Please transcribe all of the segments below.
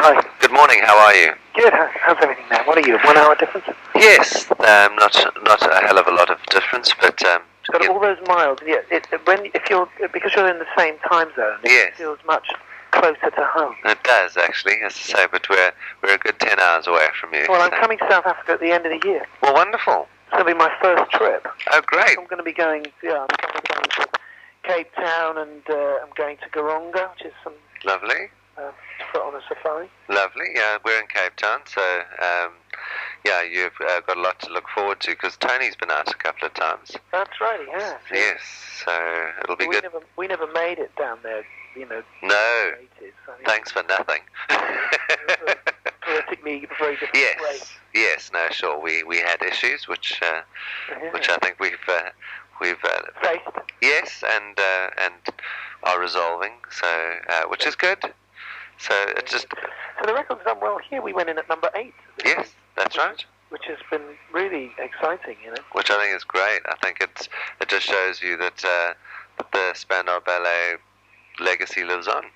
Hi. Good morning. How are you? Good. How's everything now? What are you? 1 hour difference? Yes. Not a hell of a lot of difference, but Got all those miles. Yeah. Because you're in the same time zone. Yes. It feels much closer to home. It does actually, as I say. But we're a good 10 hours away from you. Well, I'm coming to South Africa at the end of the year. Well, wonderful. It's going to be my first trip. Oh, great. I'm going to be going. Yeah, I'm going to Cape Town, and I'm going to Garonga, which is some. Lovely. On a safari. Lovely. Yeah, we're in Cape Town, so yeah, you've got a lot to look forward to because Tony's been out a couple of times. That's right, he has. Yes, so it'll be good. We never made it down there, you know. No. 80s. Thanks for nothing. Politically, very different. Yes. Yes. No. Sure. We had issues, which I think we've faced. Yes, and are resolving. So which is good. So it's just. So the record's done well here. We went in at number 8. Yes, that's right. Which has been really exciting, you know. Which I think is great. I think it just shows you that the Spandau Ballet legacy lives on.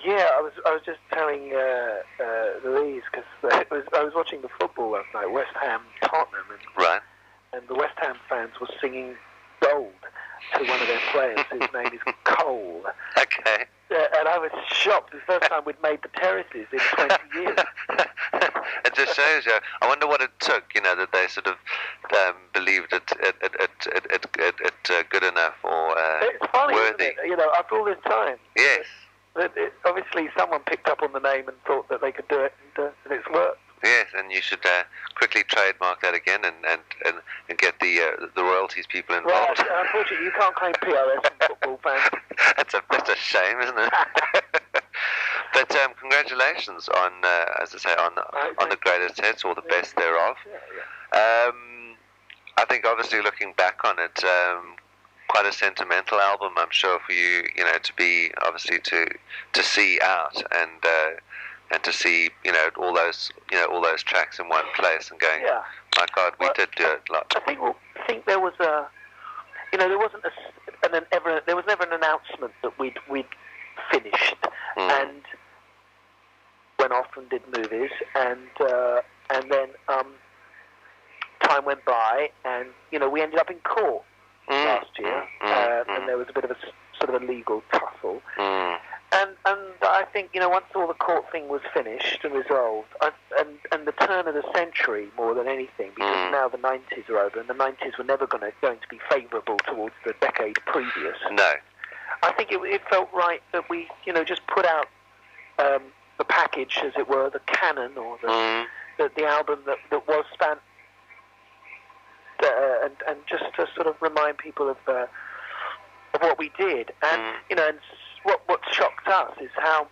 Yeah, I was just telling Louise because I was watching the football last night, West Ham Tottenham, Right. And the West Ham fans were singing "Gold" to one of their players, whose name is Cole. Okay. And I was shocked. The first time we'd made the terraces in 20 years. It just shows you. I wonder what it took, you know, that they sort of believed it good enough or it's funny, worthy. isn't it? You know, after all this time. Yes. Obviously, someone picked up on the name and thought that they could do it, and it's worked. Yes, and you should quickly trademark that again and get the royalties people involved. Well, unfortunately, you can't claim PRS from football fans. That's a shame, isn't it? But congratulations on, as I say, on the greatest hits or the best thereof. Yeah. I think obviously looking back on it, quite a sentimental album, I'm sure, for you, you know, to be obviously to see out and to see, you know, all those tracks in one place and going, yeah. My God, we did do it a lot. I think there was there wasn't there was never an announcement that we'd finished and went off and did movies and then time went by and we ended up in court last year and there was a bit of a sort of a legal tussle. And I think, once all the court thing was finished and resolved, and the turn of the century more than anything, because now the 90s are over, and the 90s were never going to be favourable towards the decade previous. No. I think it felt right that we, just put out the package, as it were, the canon, or the album that was spanned, and just to sort of remind people of what we did. And, and what shocked us is how,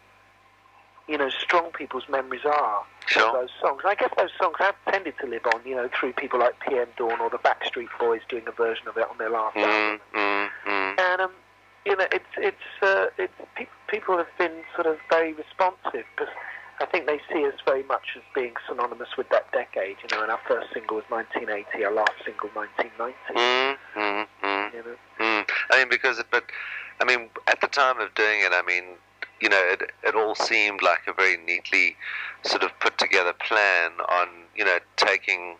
strong people's memories are of those songs. And I guess those songs have tended to live on, through people like PM Dawn or the Backstreet Boys doing a version of it on their last album. And, people have been sort of very responsive because I think they see us very much as being synonymous with that decade, and our first single was 1980, our last single 1990. I mean, at the time of doing it, it all seemed like a very neatly sort of put together plan on, taking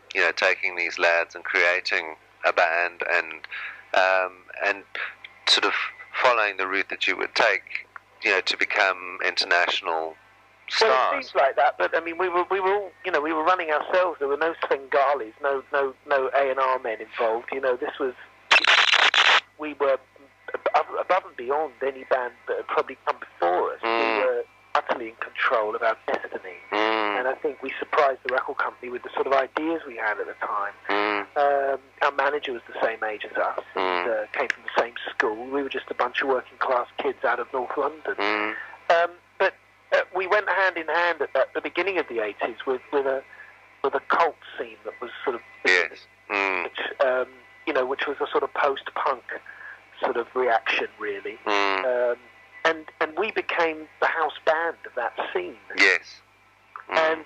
these lads and creating a band and sort of following the route that you would take, to become international stars. Well, it seems like that, but we were all, we were running ourselves. There were no Svengalis, no A&R men involved. We were above and beyond any band that had probably come before us. We were utterly in control of our destiny, and I think we surprised the record company with the sort of ideas we had at the time. Our manager was the same age as us, and came from the same school. We were just a bunch of working class kids out of North London. But we went hand in hand at the beginning of the 80s with a cult scene that was sort of which was a sort of post-punk sort of reaction, really. And we became the house band of that scene. Yes. And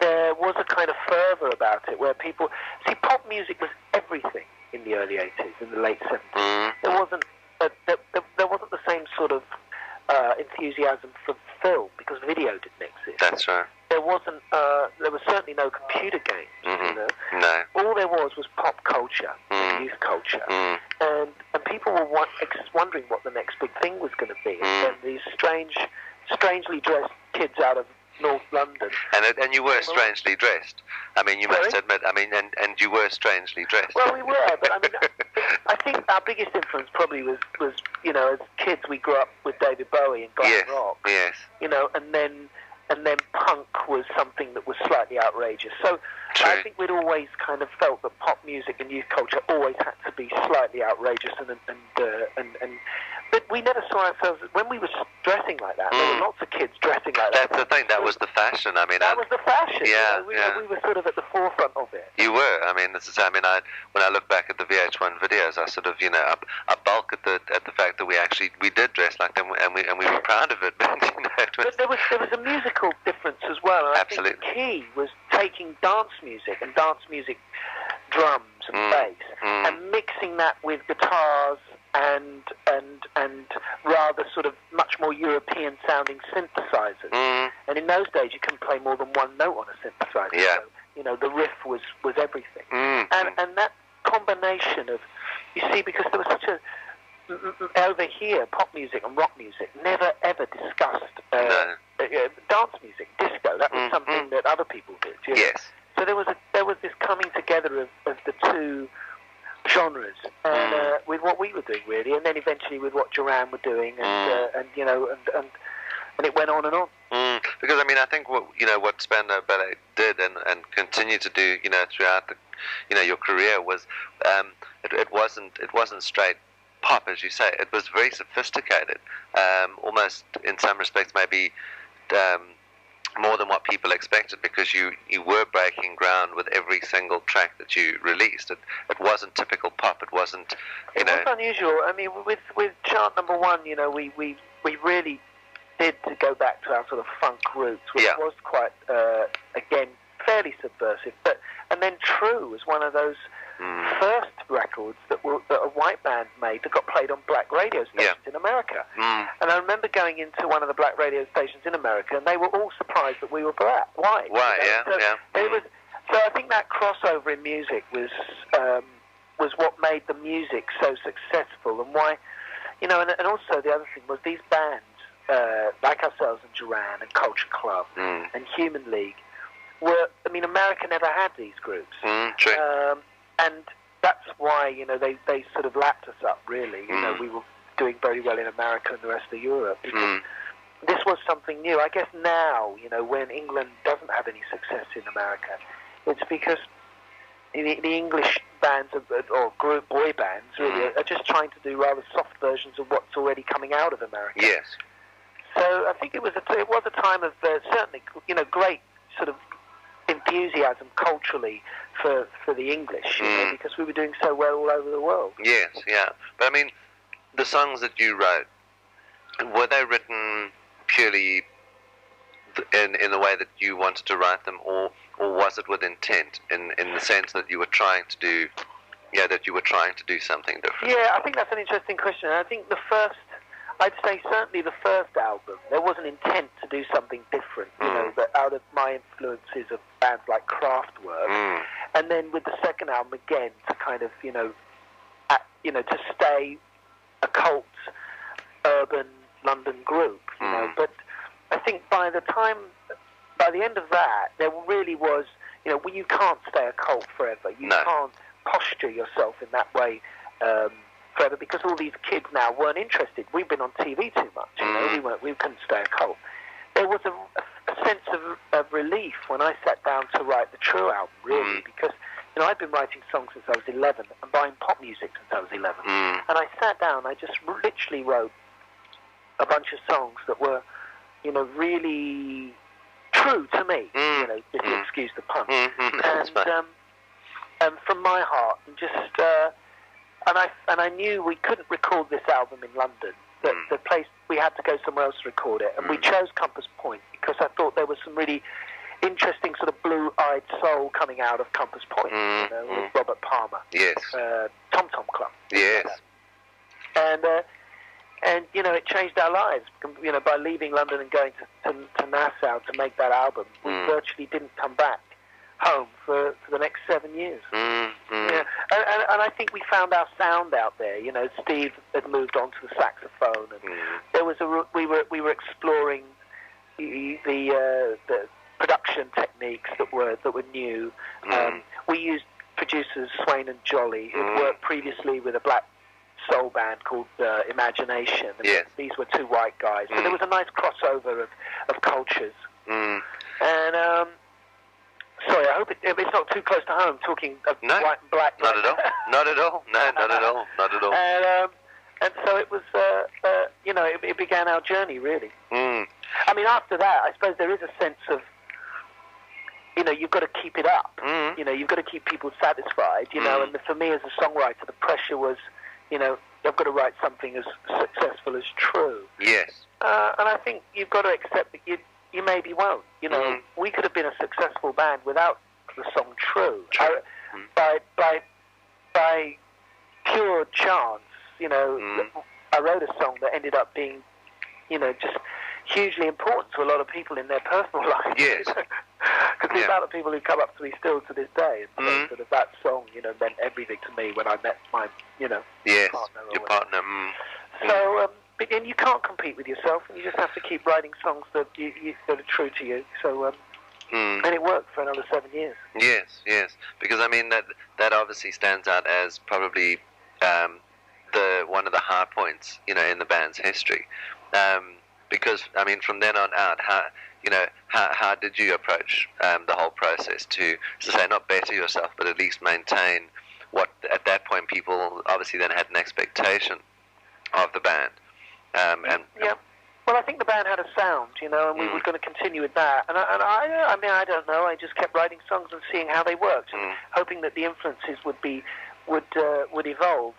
there was a kind of fervour about it where people... See, pop music was everything in the early 80s, in the late 70s. There wasn't the same sort of enthusiasm for film because video didn't exist. That's right. There wasn't. There was certainly no computer games. You know? No. All there was pop culture, and youth culture, and people were wondering what the next big thing was going to be. And these strangely dressed kids out of North London. And you were strangely dressed. I mean, you must admit. I mean, and you were strangely dressed. Well, we were, but I mean, I think our biggest influence probably was you know, as kids we grew up with David Bowie and glam rock. Yes. You know, and then punk was something that was slightly outrageous. So True. I think we'd always kind of felt that pop music and youth culture always had to be slightly outrageous and but we never saw ourselves when we were dressing like that. There were lots of kids dressing like that. That's the thing. That was the fashion. I mean, that was the fashion. Yeah, you know, we were sort of at the forefront of it. You were. I mean, when I look back at the VH1 videos, I sort of, you know, I balk at the fact that we did dress like them, and we were proud of it. But, you know, but there was a musical difference as well. And Absolutely. I think the key was taking dance music drums and bass, and mixing that with guitars and rather sort of much more European sounding synthesizers. And in those days you couldn't play more than one note on a synthesizer. Yeah. So, you know, the riff was everything. And that combination of, you see, because there was such a over here, pop music and rock music never ever discussed dance music, disco. That was something that other people did. You know? Yes. So there was this coming together of the two genres, and with what we were doing really, and then eventually with what Duran were doing, and you know, and it went on and on. Because I mean, I think what Spandau Ballet did and continued to do, you know, throughout your career was it wasn't straight pop, as you say. It was very sophisticated, almost in some respects maybe more than what people expected, because you were breaking ground with every single track that you released. It wasn't typical pop. It wasn't, you know. It was unusual. I mean, with chart number one, you know, we really did to go back to our sort of funk roots, which was quite again fairly subversive. And then True was one of those first records that a white band made that got played on black radio stations in America. And I remember going into one of the black radio stations in America, and they were all surprised that we were white. White, you know? So I think that crossover in music was what made the music so successful, and why, you know, and also the other thing was these bands like ourselves and Duran and Culture Club and Human League were, I mean, America never had these groups. True. And that's why, you know, they sort of lapped us up, really. You know, we were doing very well in America and the rest of Europe, because this was something new. I guess now, you know, when England doesn't have any success in America, it's because the English bands or group boy bands really are just trying to do rather soft versions of what's already coming out of America. Yes. So I think it was a time of certainly, you know, great sort of enthusiasm culturally for the English, you know, because we were doing so well all over the world. Yes, yeah. But I mean, the songs that you wrote, were they written purely in the way that you wanted to write them, or was it with intent in the sense that you were trying to do, something different? Yeah, I think that's an interesting question. I think I'd say certainly the first album, there was an intent to do something different, you know, that out of my influences of bands like Kraftwerk, and then with the second album again to kind of, you know, to stay a cult urban London group, you know. But I think by the end of that, there really was, you know, you can't stay a cult forever. You can't posture yourself in that way forever, because all these kids now weren't interested. We've been on TV too much, you know. We couldn't stay a cult. There was a sense of relief when I sat down to write the True album, really, because, you know, I'd been writing songs since I was 11 and buying pop music since I was 11. And I sat down, I just literally wrote a bunch of songs that were, you know, really true to me, you know, if you excuse the pun. And from my heart, and just, and I knew we couldn't record this album in London. That the place, we had to go somewhere else to record it, and we chose Compass Point because I thought there was some really interesting sort of blue-eyed soul coming out of Compass Point, you know, with Robert Palmer. Yes. Tom Tom Club. Yes. And And, you know, it changed our lives. You know, by leaving London and going to Nassau to make that album, we virtually didn't come back home for the next 7 years. Yeah. And I think we found our sound out there. You know, Steve had moved on to the saxophone, and there was we were exploring the production techniques that were new. We used producers Swain and Jolly, who had worked previously with a black soul band called Imagination. And these were two white guys. So there was a nice crossover of cultures. And sorry, I hope it's not too close to home, talking of white and black. Not at all. Not at all. No, not at all. Not at all. And so it was, you know, it began our journey, really. I mean, after that, I suppose there is a sense of, you know, you've got to keep it up. You know, you've got to keep people satisfied, you know, and for me as a songwriter, the pressure was, you know, I've got to write something as successful as True. Yes. And I think you've got to accept that you maybe won't. You know, we could have been a successful band without the song True. By pure chance, you know, I wrote a song that ended up being, you know, just hugely important to a lot of people in their personal lives. Yes. Because the amount of people who come up to me still to this day and say sort of that song, you know, meant everything to me when I met my, you know, partner. Your partner. So, and you can't compete with yourself, and you just have to keep writing songs that that are true to you. So, and it worked for another 7 years. Yes, yes. Because I mean that obviously stands out as probably one of the high points, you know, in the band's history. Because I mean, from then on out, how did you approach the whole process to say not better yourself, but at least maintain what at that point people obviously then had an expectation of the band? Well, I think the band had a sound, you know, and we were going to continue with that. And I mean, I don't know. I just kept writing songs and seeing how they worked, and hoping that the influences would evolve.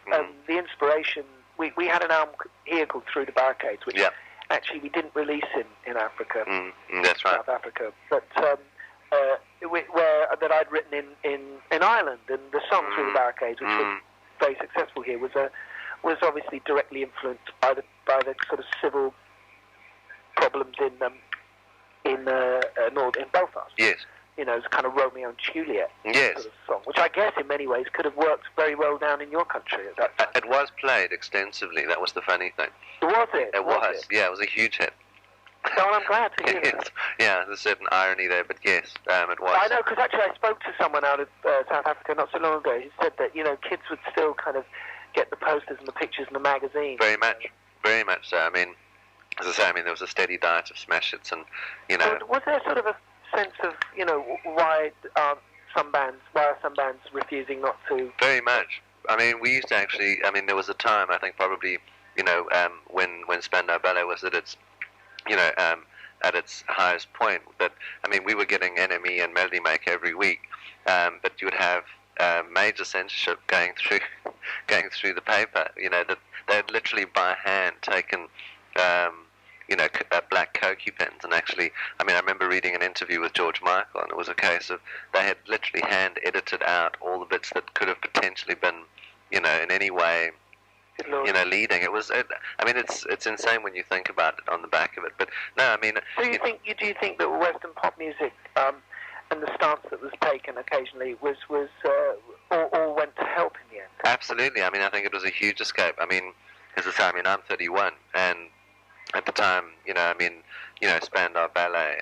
The inspiration. We had an album here called Through the Barricades, which actually we didn't release in Africa. That's right. South Africa, but that I'd written in Ireland, and the song Through the Barricades, which was very successful here, was obviously directly influenced by the sort of civil problems in Belfast. Yes. You know, it's kind of Romeo and Juliet sort of song, which I guess in many ways could have worked very well down in your country at that time. It was played extensively. That was the funny thing. Was it? It was. Yeah, it was a huge hit. Oh, I'm glad to hear that. Yeah, there's a certain irony there, but yes, it was. I know, because actually I spoke to someone out of South Africa not so long ago who said that, you know, kids would still kind of get the posters and the pictures and the magazines. Very much so. I mean, as I say, I mean, there was a steady diet of smash hits, and, you know... So was there sort of a sense of, you know, why are some bands refusing not to... Very much. I mean, we used to actually... I mean, there was a time, I think probably, you know, when Spandau Ballet was at its, you know, at its highest point, that, I mean, we were getting NME and Melody Maker every week, but you would have major censorship going through the paper, you know, that they had literally by hand taken... you know, black Koki pens, and actually, I mean, I remember reading an interview with George Michael, and it was a case of they had literally hand-edited out all the bits that could have potentially been, you know, in any way, you know, leading. It was, I mean, it's insane when you think about it on the back of it, but no, I mean... So do you think that Western pop music and the stance that was taken occasionally was all went to help in the end? Absolutely. I mean, I think it was a huge escape. I mean, as I say, I mean, I'm 31, and at the time, you know, I mean, you know, Spandau Ballet,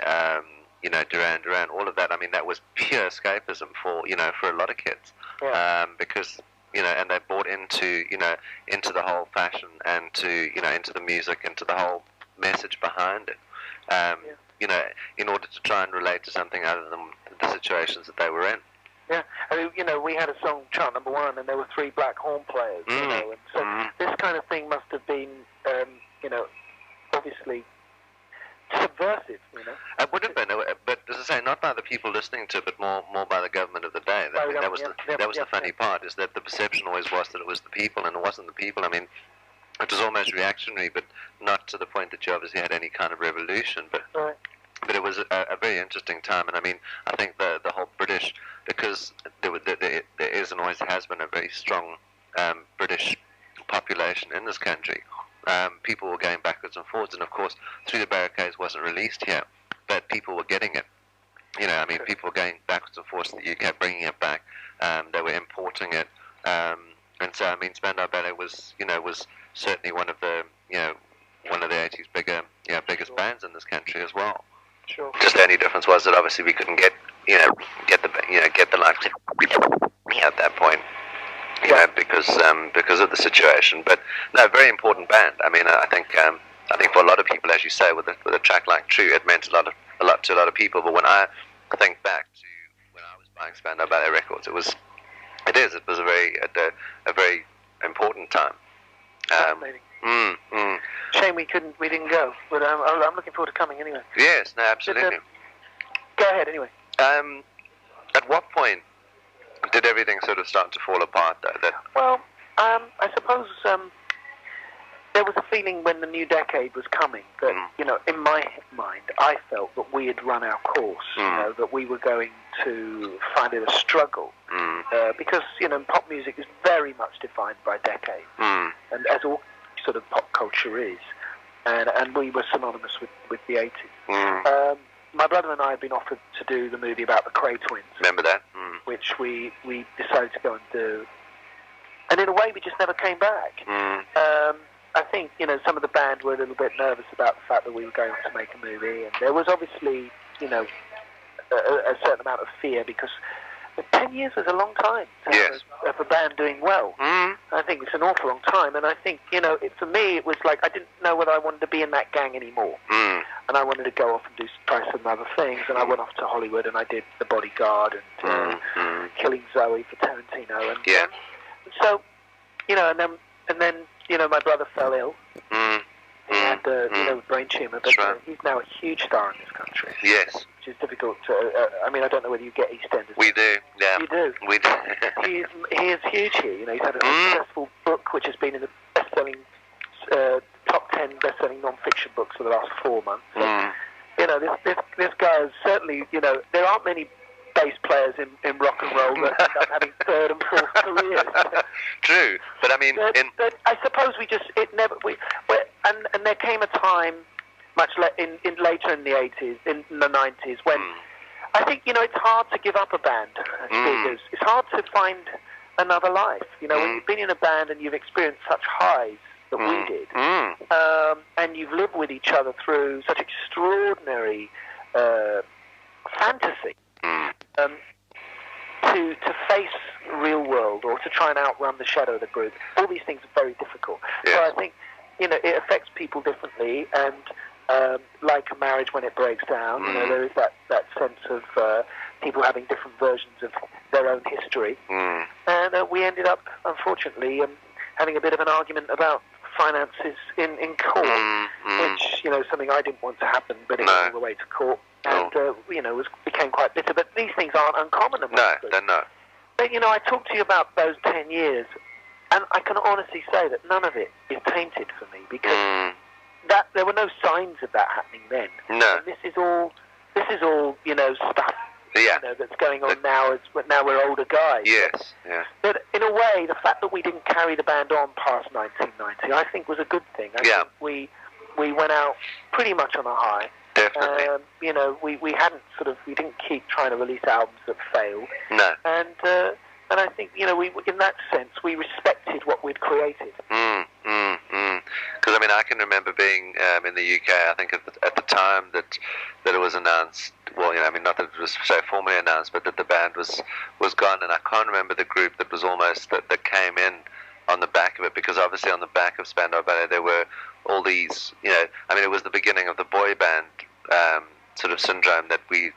you know, Duran Duran, all of that, I mean, that was pure escapism for, you know, for a lot of kids. Yeah. Because, you know, and they bought into, you know, into the whole fashion and to, you know, into the music, into the whole message behind it, you know, in order to try and relate to something other than the situations that they were in. Yeah, I mean, you know, we had a song chart #1, and there were 3 black horn players, you know, and so this kind of thing must have been, you know, obviously subversive, you know. It would have been, but as I say, not by the people listening to it, but more by the government of the day. That was the funny part, is that the perception always was that it was the people, and it wasn't the people. I mean, it was almost reactionary, but not to the point that you obviously had any kind of revolution. But it was a very interesting time, and I mean, I think the whole British, because there is and always has been a very strong British population in this country. people were going backwards and forwards, and of course, Through the Barricades wasn't released here, but people were getting it. People were going backwards and forwards to the UK, bringing it back. They were importing it, and so Spandau Ballet was certainly one of the 80s biggest bands in this country as well. Sure. Just the only difference was that obviously we couldn't get the live at that point, because of the situation. But no, very important band. I think for a lot of people, as you say, with a track like True, it meant a lot to a lot of people. But when I think back to when I was buying Spandau Ballet records, it was a very important time. Shame we didn't go, but I'm looking forward to coming anyway. Yes, no, absolutely. Go ahead anyway. At what point did everything sort of start to fall apart, though? Well, I suppose there was a feeling when the new decade was coming that, in my mind, I felt that we had run our course, that we were going to find it a struggle, because, pop music is very much defined by decades, and as all sort of pop culture is, and we were synonymous with the 80s. My brother and I had been offered to do the movie about the Cray Twins. Remember that? Which we decided to go and do. And in a way, we just never came back. I think, some of the band were a little bit nervous about the fact that we were going to make a movie. And there was obviously, a certain amount of fear because 10 years was a long time to have a band doing well. I think it's an awful long time. And I think, for me, it was like I didn't know whether I wanted to be in that gang anymore. And I wanted to go off and try some other things. And I went off to Hollywood and I did The Bodyguard and Killing Zoe for Tarantino. And so, and then my brother fell ill. He had, brain tumor, but he's now a huge star in this country. Yes. Which is difficult to, I don't know whether you get EastEnders. We do, yeah. You do? We do. he is huge here. He's had a successful book, which has been in the best-selling, top 10 best-selling non-fiction books for the last 4 months. So, this guy is certainly, there aren't many bass players in rock and roll that end up having third and fourth careers. True, but but I suppose and there came a time much later in the 80s, in the 90s, when I think it's hard to give up a band. It's hard to find another life. When you've been in a band and you've experienced such highs that we did, and you've lived with each other through such extraordinary fantasy. To face real world or to try and outrun the shadow of the group, all these things are very difficult. Yes. So I think it affects people differently, and like a marriage when it breaks down, there is that sense of people having different versions of their own history, and we ended up unfortunately having a bit of an argument about finances in court, which something I didn't want to happen, but it went all the way to court. And, became quite bitter. But these things aren't uncommon. No, they're not. But, I talked to you about those 10 years, and I can honestly say that none of it is tainted for me, because there were no signs of that happening then. No. And this is all stuff that's going on now we're older guys. Yes, yeah. But in a way, the fact that we didn't carry the band on past 1990, I think was a good thing. I think we went out pretty much on a high. Definitely. We didn't keep trying to release albums that failed. No. And I think, in that sense, we respected what we'd created. Because I can remember being in the UK. I think at the time that it was announced. Well, not that it was so formally announced, but that the band was gone. And I can't remember the group that was almost that came in on the back of it, because obviously on the back of Spandau Ballet there were all these, it was the beginning of the boy band sort of syndrome that we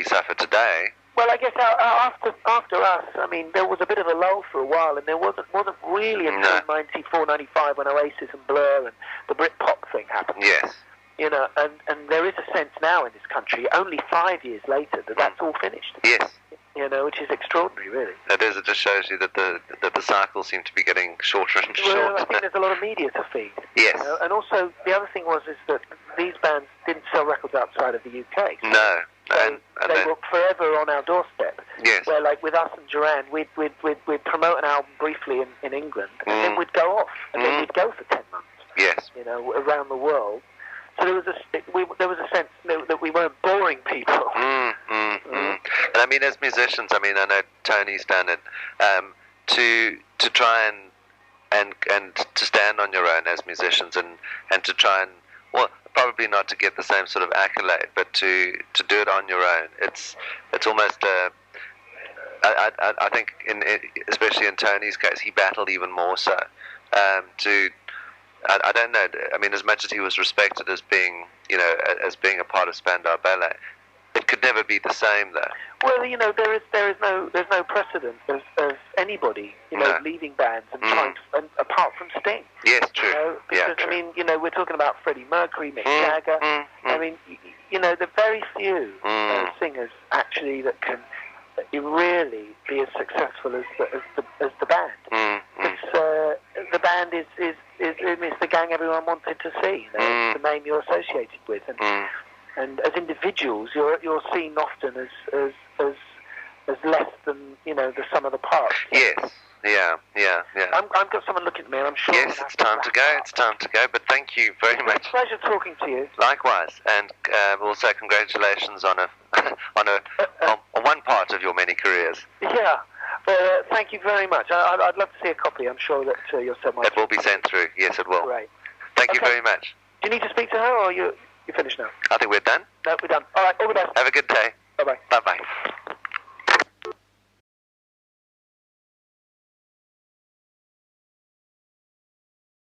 suffer today. Well, I guess after us, there was a bit of a lull for a while, and there wasn't really until 94, 95 when Oasis and Blur and the Britpop thing happened. Yes. And there is a sense now in this country, only 5 years later, that's all finished. Yes. Which is extraordinary, really. It is. It just shows you that the cycles seem to be getting shorter and shorter. Well, I think there's a lot of media to feed. Yes. And also, the other thing is that these bands didn't sell records outside of the UK. No. So they were forever on our doorstep. Yes. Where, like with us and Duran, we'd promote an album briefly in England, and then we'd go off, and then we'd go for 10 months. Yeah. around the world. So there was a sense that we weren't boring people. And I mean, as musicians, I mean, I know Tony's done it, to try and to stand on your own as musicians, and to try and, well, probably not to get the same sort of accolade, but to do it on your own. It's almost I think especially in Tony's case, he battled even more so. I don't know. I mean, as much as he was respected as being, as being a part of Spandau Ballet, it could never be the same, though. Well, there's no precedent of anybody, leading bands and trying to, and apart from Sting. Yes, true. Because true. I mean, we're talking about Freddie Mercury, Mick Jagger. I mean, there are very few singers actually that can really be as successful as the band. The band is it's the gang everyone wanted to see. It's the name you're associated with, and as individuals, you're seen often as less than the sum of the parts. Yes. Yeah. I've got someone looking at me, and I'm sure. Yes, it's time to go. It's time to go. But thank you very much. It's a pleasure talking to you. Likewise, and also congratulations on on one part of your many careers. Yeah. Thank you very much. I'd love to see a copy. I'm sure that you'll send my. It will be sent through. Yes, it will. Great. Thank you very much. Do you need to speak to her, or you're finished now? I think we're done. No, we're done. All right. All the best. Have a good day. Bye-bye. Bye-bye.